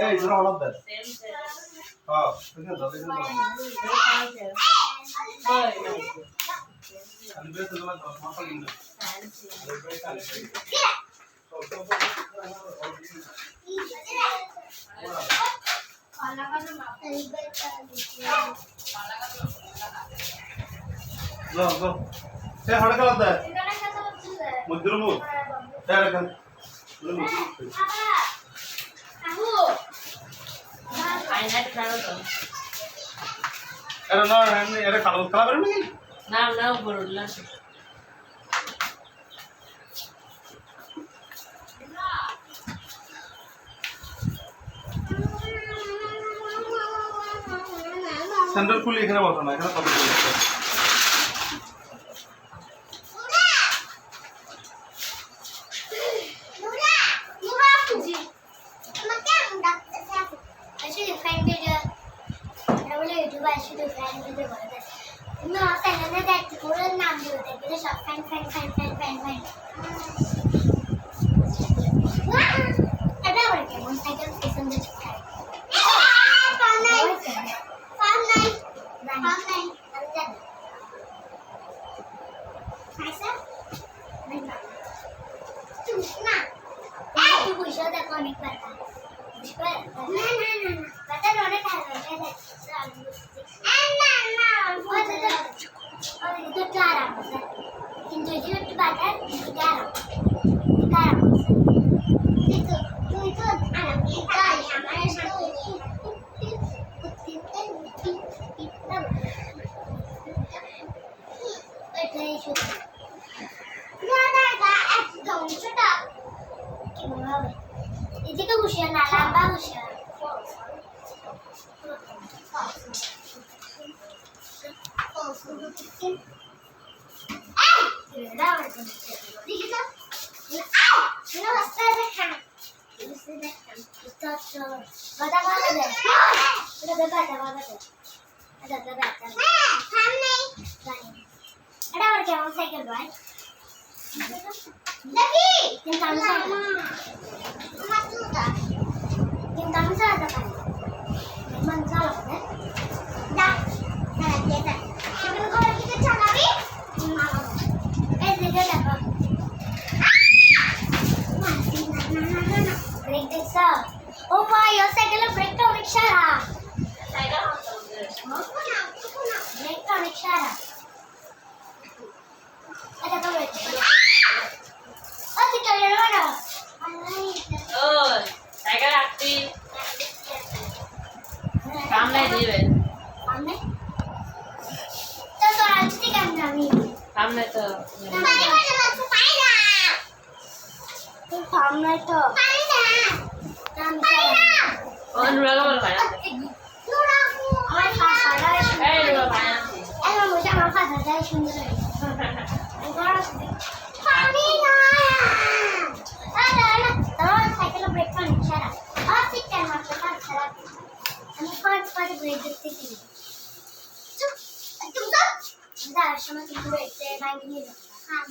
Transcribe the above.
এই জোরে অর্ডার দে হ্যাঁ ঠিক আছে আমি বেশ তো তোমার মাথা দিন लो लो से हड़का लगता है मुद्दर मु से हड़का लो मुद्दर काकू फाइनल करो तो अरे ना अरे खाना खराब है नहीं ना ना बोलला सेंटर खुली এখানে বসো না এখানে কথা বলতে এদিকে বসে না লম্বা বসে কেমন সাইকেল ভাই lagi yang kamu sama mas sudah yang kamu salah kan memang salah kan dah salah dia kan sebelum kalau kita cari dia dapat masih nah break desa oh wah ya saya kalau break to ricksha saya kalau break to ricksha ada apa break cycle आती काम नहीं दिए तो आज से काम नहीं काम नहीं तो हमारे को मत पाएगा तो काम नहीं तो पाएगा काम पाएगा और लगा बोल पाया लूड़ा को और खाना ए लगा पाया ऐसा मुझे मां खाता है सुंदर है पानी ना ada terus साइकिल ब्रेक पर इशारा और सिट टाइम आपके पास खराब हम पांच ब्रेक देते थे तुम सब जा समय तुम ब्रेक से 90 मिनट हां